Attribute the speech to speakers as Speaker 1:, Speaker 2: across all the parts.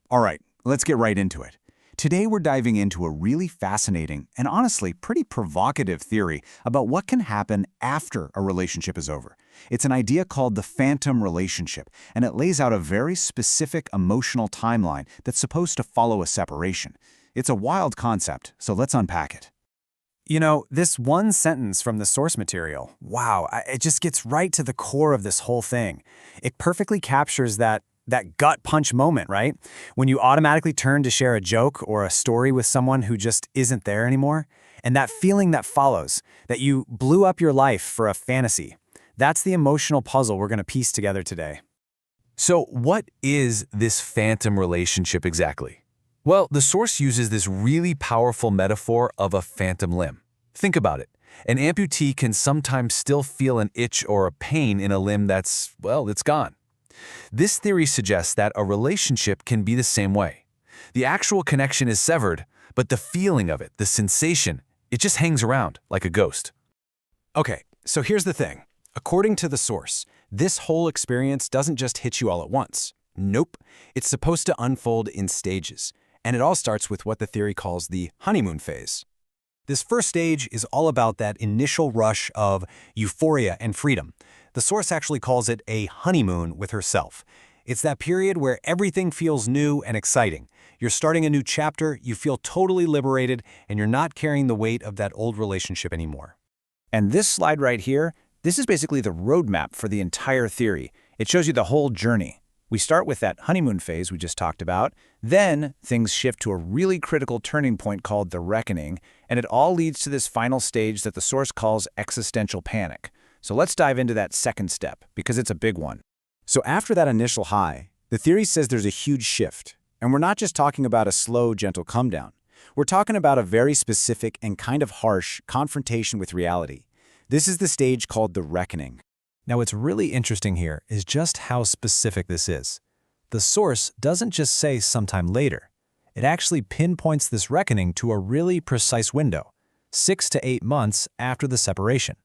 Speaker 1: All right, let's get right into it. Today we're diving into a really fascinating and honestly pretty provocative theory about what can happen after a relationship is over. It's an idea called the phantom relationship, and it lays out a very specific emotional timeline that's supposed to follow a separation. It's a wild concept, so let's unpack it.
Speaker 2: You know, this one sentence from the source material, wow, it just gets right to the core of this whole thing. It perfectly captures that gut punch moment, right? When you automatically turn to share a joke or a story with someone who just isn't there anymore, and that feeling that follows, that you blew up your life for a fantasy. That's the emotional puzzle we're going to piece together today.
Speaker 3: So what is this phantom relationship exactly? Well, the source uses this really powerful metaphor of a phantom limb. Think about it. An amputee can sometimes still feel an itch or a pain in a limb that's, well, it's gone. This theory suggests that a relationship can be the same way. The actual connection is severed, but the feeling of it, the sensation, it just hangs around like a ghost.
Speaker 2: Okay, so here's the thing. According to the source, this whole experience doesn't just hit you all at once. Nope, it's supposed to unfold in stages. And it all starts with what the theory calls the honeymoon phase. This first stage is all about that initial rush of euphoria and freedom. The source actually calls it a honeymoon with herself. It's that period where everything feels new and exciting. You're starting a new chapter, you feel totally liberated, and you're not carrying the weight of that old relationship anymore.
Speaker 1: And this slide right here, this is basically the roadmap for the entire theory. It shows you the whole journey. We start with that honeymoon phase we just talked about, then things shift to a really critical turning point called the reckoning, and it all leads to this final stage that the source calls existential panic. So let's dive into that second step, because it's a big one.
Speaker 2: So after that initial high, the theory says there's a huge shift. And we're not just talking about a slow, gentle come down. We're talking about a very specific and kind of harsh confrontation with reality. This is the stage called the reckoning. Now, what's really interesting here is just how specific this is. The source doesn't just say sometime later. It actually pinpoints this reckoning to a really precise window, 6 to 8 months after the separation.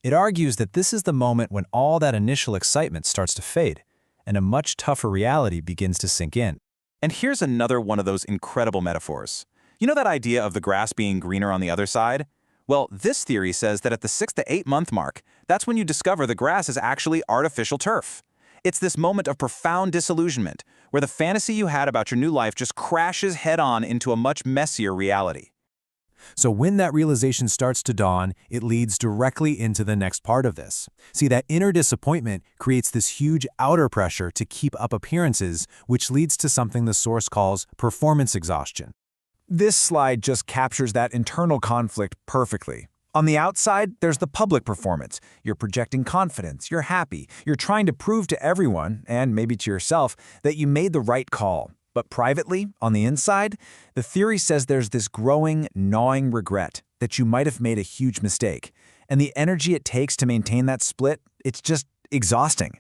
Speaker 2: It argues that this is the moment when all that initial excitement starts to fade, and a much tougher reality begins to sink in.
Speaker 4: And here's another one of those incredible metaphors. You know that idea of the grass being greener on the other side? Well, this theory says that at the 6 to 8 month mark, that's when you discover the grass is actually artificial turf. It's this moment of profound disillusionment, where the fantasy you had about your new life just crashes head-on into a much messier reality.
Speaker 2: So when that realization starts to dawn, it leads directly into the next part of this. See, that inner disappointment creates this huge outer pressure to keep up appearances, which leads to something the source calls performance exhaustion. This slide just captures that internal conflict perfectly. On the outside, there's the public performance. You're projecting confidence, you're happy, you're trying to prove to everyone, and maybe to yourself, that you made the right call. But privately, on the inside, the theory says there's this growing, gnawing regret that you might have made a huge mistake. And the energy it takes to maintain that split, it's just exhausting.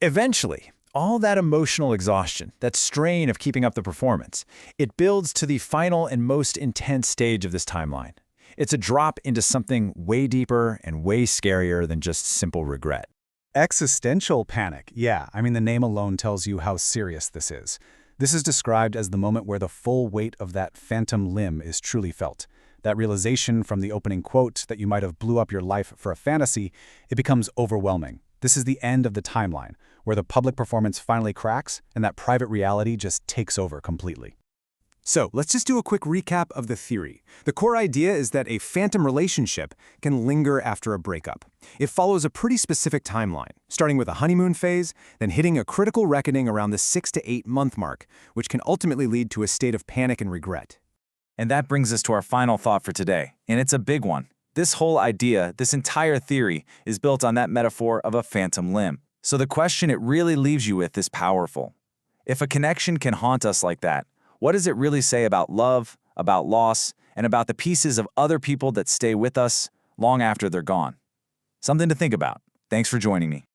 Speaker 2: Eventually, all that emotional exhaustion, that strain of keeping up the performance, it builds to the final and most intense stage of this timeline. It's a drop into something way deeper and way scarier than just simple regret. Existential panic. Yeah, I mean, the name alone tells you how serious this is. This is described as the moment where the full weight of that phantom limb is truly felt. That realization from the opening quote that you might have blew up your life for a fantasy, it becomes overwhelming. This is the end of the timeline, where the public performance finally cracks and that private reality just takes over completely. So let's just do a quick recap of the theory. The core idea is that a phantom relationship can linger after a breakup. It follows a pretty specific timeline, starting with a honeymoon phase, then hitting a critical reckoning around the 6 to 8 month mark, which can ultimately lead to a state of panic and regret.
Speaker 4: And that brings us to our final thought for today, and it's a big one. This whole idea, this entire theory, is built on that metaphor of a phantom limb. So the question it really leaves you with is powerful. If a connection can haunt us like that, what does it really say about love, about loss, and about the pieces of other people that stay with us long after they're gone? Something to think about. Thanks for joining me.